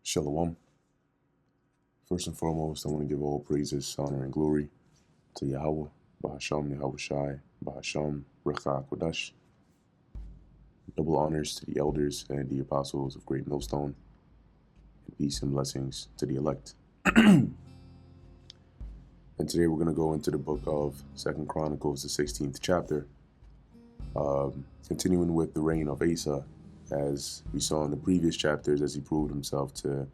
Shalom. First and foremost, I want to give all praises, honor, and glory to Yahweh, Bahasham Yahweh Shai, Bahasham Recha Kodash. Double honors to the elders and the apostles of Great Millstone, and peace and blessings to the elect. And today we're going to go into the book of 2 Chronicles, the 16th chapter, continuing with the reign of Asa, as we saw in the previous chapters, as he proved himself to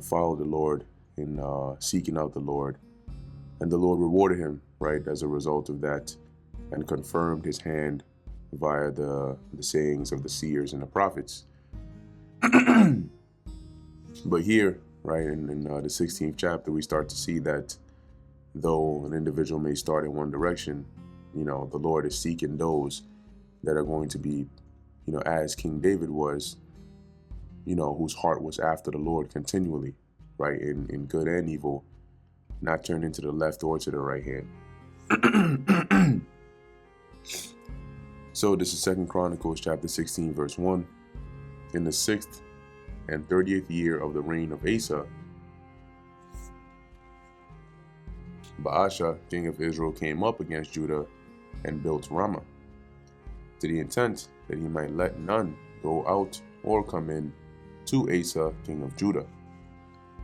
follow the Lord in seeking out the Lord. And the Lord rewarded him, right, as a result of that, and confirmed his hand via the sayings of the seers and the prophets. But here, right, in the 16th chapter, we start to see that though an individual may start in one direction, the Lord is seeking those that are going to be, as King David was, whose heart was after the Lord continually, right, in good and evil, not turning to the left or to the right hand. So this is 2 Chronicles chapter 16, verse 1. In the 6th and 30th year of the reign of Asa, Baasha, king of Israel, came up against Judah and built Ramah, to the intent that he might let none go out or come in to Asa, king of Judah.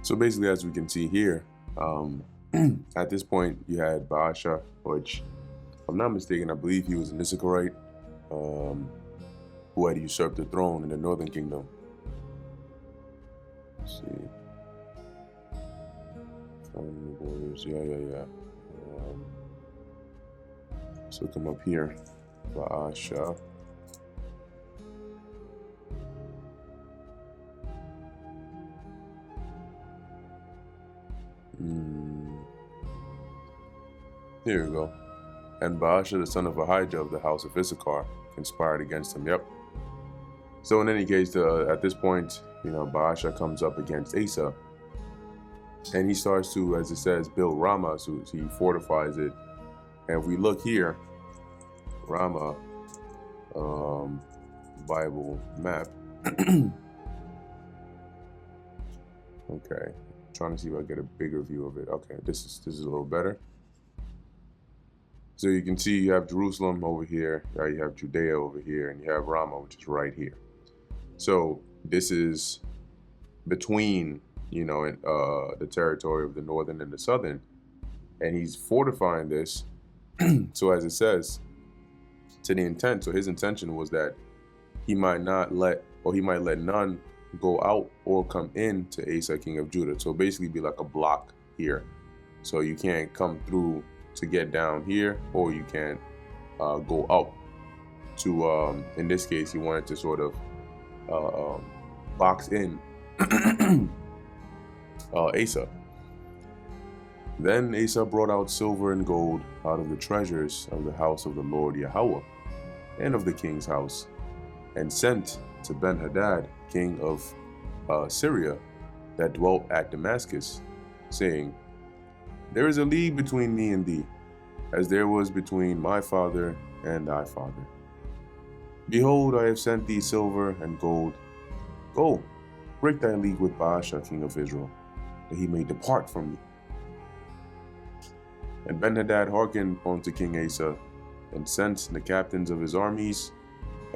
So basically, as we can see here, at this point, you had Baasha, which, if I'm not mistaken, I believe he was an Issacharite, who had usurped the throne in the northern kingdom. Let's see. Yeah. So come up here, Baasha. Here we go. And Baasha, the son of Ahijah of the house of Issachar, conspired against him. Yep. So in any case, at this point, Baasha comes up against Asa, and he starts to, as it says, build Ramah. So he fortifies it. And if we look here, Ramah, Bible map. Okay, trying to see if I get a bigger view of it. Okay, this is a little better. So you can see you have Jerusalem over here, you have Judea over here, and you have Ramah, which is right here. So this is between, the territory of the northern and the southern, and he's fortifying this. So as it says, to the intent. So his intention was that he might let none go out or come in to Asa, king of Judah. So basically be like a block here. So you can't come through to get down here, or you can't go up to, in this case, he wanted to sort of box in Asa. Then Asa brought out silver and gold out of the treasures of the house of the Lord Yahweh and of the king's house, and sent to Ben-Hadad, king of Syria, that dwelt at Damascus, saying, There is a league between me and thee, as there was between my father and thy father. Behold, I have sent thee silver and gold. Go, break thy league with Baasha, king of Israel, that he may depart from me. And Ben-Hadad hearkened unto King Asa, and sent the captains of his armies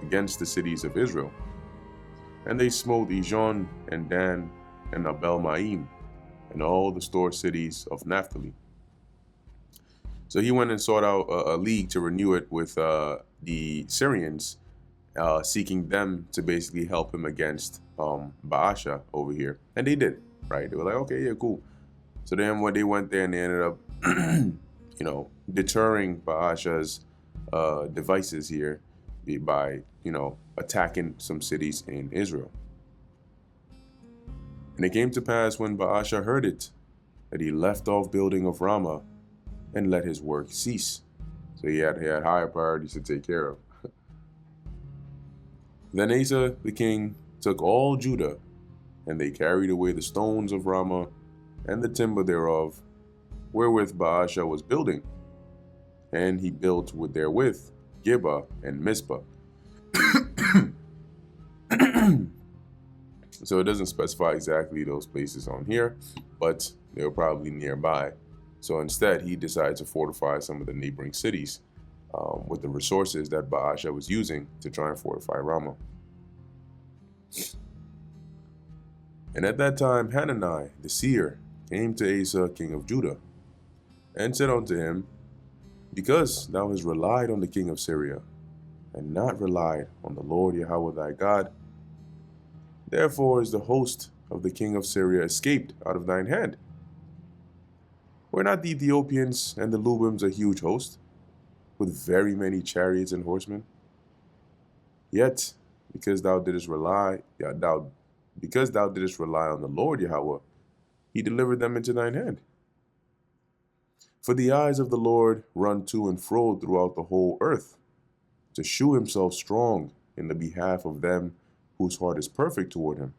against the cities of Israel. And they smote Ijon and Dan and Abel-Maim, and all the store cities of Naphtali. So he went and sought out a league to renew it with the Syrians, seeking them to basically help him against Baasha over here. And they did, right? They were like, okay, yeah, cool. So then when they went there, and they ended up, deterring Baasha's devices here by, attacking some cities in Israel. And it came to pass, when Baasha heard it, that he left off building of Ramah and let his work cease. So he had higher priorities to take care of. Then Asa the king took all Judah, and they carried away the stones of Ramah and the timber thereof, wherewith Baasha was building. And he built therewith Gibeah and Mizpah. So it doesn't specify exactly those places on here, but they were probably nearby. So instead, he decided to fortify some of the neighboring cities with the resources that Baasha was using to try and fortify Ramah. And at that time, Hanani, the seer, came to Asa, king of Judah, and said unto him, Because thou hast relied on the king of Syria, and not relied on the Lord Yahweh thy God, therefore is the host of the king of Syria escaped out of thine hand. Were not the Ethiopians and the Lubims a huge host, with very many chariots and horsemen? Yet, because thou didst rely on the Lord Yahweh, he delivered them into thine hand. For the eyes of the Lord run to and fro throughout the whole earth, to shew himself strong in the behalf of them whose heart is perfect toward him.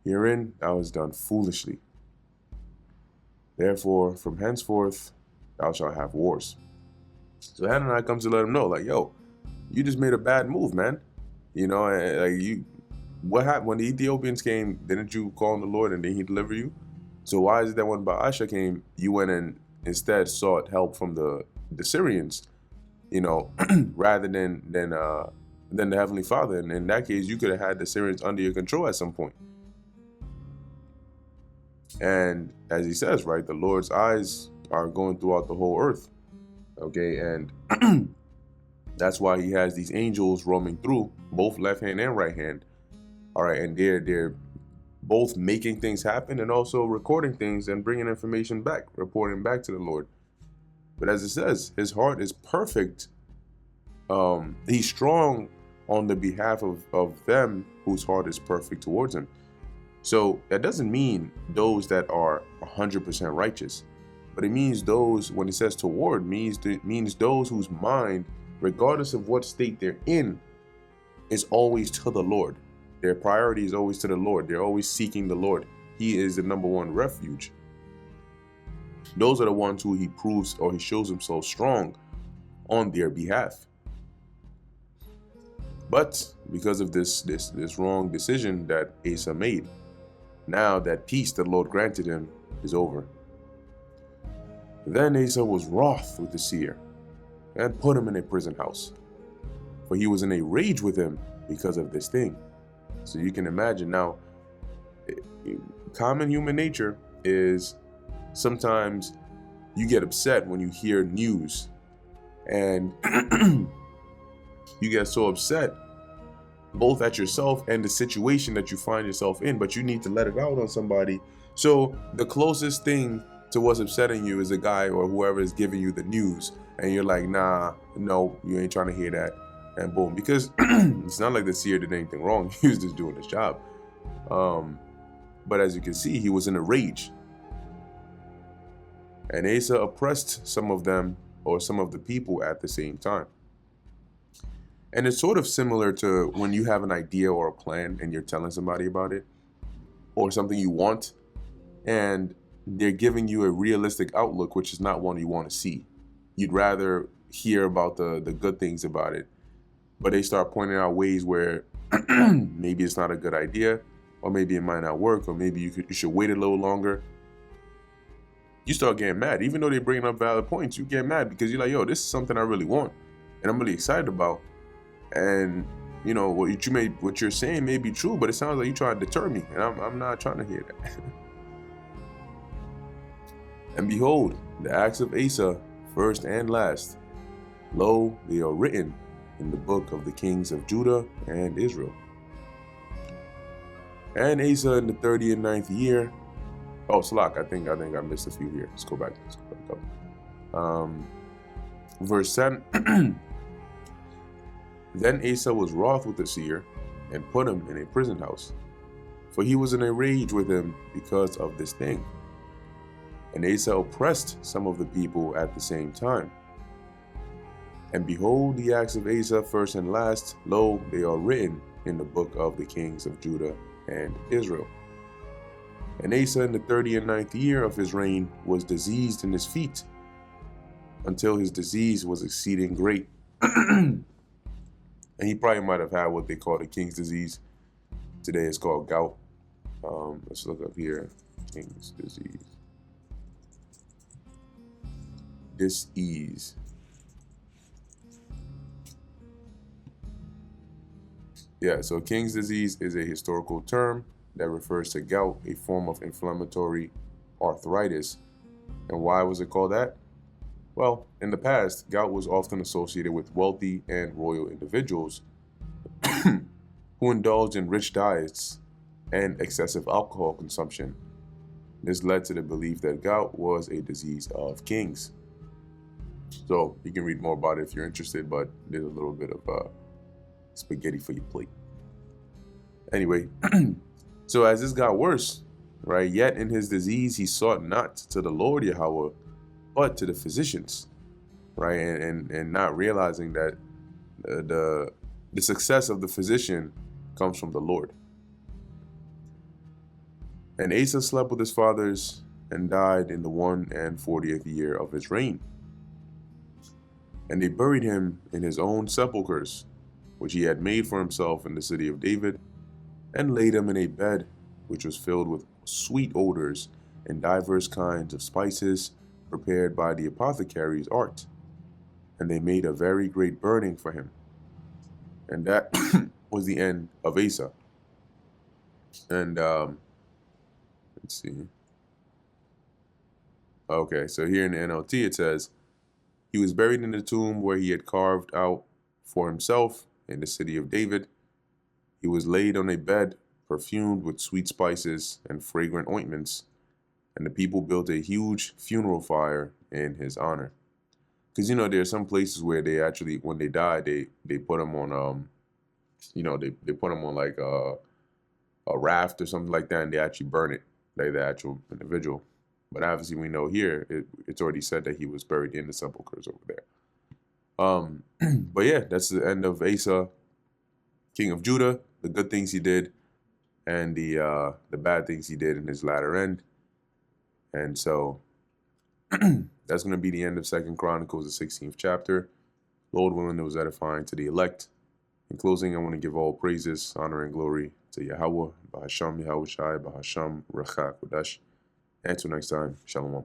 Herein thou hast done foolishly. Therefore, from henceforth, thou shalt have wars. So Hananiah comes to let him know, like, yo, you just made a bad move, man. You know, what happened when the Ethiopians came? Didn't you call on the Lord and then he deliver you? So why is it that when Baasha came, you went and instead sought help from the Syrians, you know, rather than the Heavenly Father? And in that case, you could have had the Syrians under your control at some point. And as he says, right, the Lord's eyes are going throughout the whole earth. Okay, and that's why he has these angels roaming through, both left hand and right hand. All right, and they're both making things happen and also recording things and bringing information back, reporting back to the Lord. But as it says, his heart is perfect. He's strong on the behalf of them whose heart is perfect towards him. So that doesn't mean those that are 100% righteous, but it means those, when it says toward, means those whose mind, regardless of what state they're in, is always to the Lord. Their priority is always to the Lord. They're always seeking the Lord. He is the number one refuge. Those are the ones who he proves or he shows himself strong on their behalf. But because of this wrong decision that Asa made, now that peace the Lord granted him is over. Then Asa was wroth with the seer and put him in a prison house, for he was in a rage with him because of this thing. So you can imagine now, common human nature is sometimes you get upset when you hear news and you get so upset both at yourself and the situation that you find yourself in, but you need to let it out on somebody. So the closest thing to what's upsetting you is a guy or whoever is giving you the news, and you're like, nah, no, you ain't trying to hear that, and boom, because it's not like the seer did anything wrong. He was just doing his job. But as you can see, he was in a rage, and Asa oppressed some of them or some of the people at the same time. And it's sort of similar to when you have an idea or a plan and you're telling somebody about it, or something you want, and they're giving you a realistic outlook, which is not one you want to see. You'd rather hear about the good things about it, but they start pointing out ways where maybe it's not a good idea, or maybe it might not work, or maybe you should wait a little longer. You start getting mad. Even though they're bringing up valid points, you get mad because you're like, yo, this is something I really want and I'm really excited about. And you know what you're saying may be true, but it sounds like you're trying to deter me, and I'm not trying to hear that. And behold, the acts of Asa, first and last, lo, they are written in the book of the kings of Judah and Israel. And Asa in the 39th year. Oh, Salak, I think I missed a few here. Let's go back up. Verse 10. Then Asa was wroth with the seer and put him in a prison house, for he was in a rage with him because of this thing. And Asa oppressed some of the people at the same time. And behold, the acts of Asa, first and last, lo, they are written in the book of the kings of Judah and Israel. And Asa in the 39th year of his reign was diseased in his feet, until his disease was exceeding great. And he probably might have had what they call the king's disease. today is called gout. Let's look up here. King's disease. Dis-ease. Yeah, so King's disease is a historical term that refers to gout, a form of inflammatory arthritis. And why was it called that? Well, in the past, gout was often associated with wealthy and royal individuals who indulged in rich diets and excessive alcohol consumption. This led to the belief that gout was a disease of kings. So you can read more about it if you're interested, but there's a little bit of spaghetti for your plate. Anyway, so as this got worse, right, yet in his disease he sought not to the Lord Yahweh, but to the physicians, right, and not realizing that the success of the physician comes from the Lord. And Asa slept with his fathers and died in the 140th year of his reign. And they buried him in his own sepulchres, which he had made for himself in the city of David, and laid him in a bed which was filled with sweet odors and divers kinds of spices prepared by the apothecary's art. And they made a very great burning for him. And that was the end of Asa. And let's see. Okay, so here in the NLT it says, he was buried in the tomb where he had carved out for himself in the city of David. He was laid on a bed perfumed with sweet spices and fragrant ointments, and the people built a huge funeral fire in his honor. Because, there are some places where they actually, when they die, they put them on, they put them on like a raft or something like that, and they actually burn it, like the actual individual. But obviously we know here, it's already said that he was buried in the sepulchres over there. But yeah, that's the end of Asa, king of Judah, the good things he did, and the bad things he did in his latter end. And so that's going to be the end of 2 Chronicles, the 16th chapter. Lord willing, it was edifying to the elect. In closing, I want to give all praises, honor, and glory to Yahweh, Bahasham Yahweh Shai, Bahasham Rachak Kodash. Until next time, Shalom.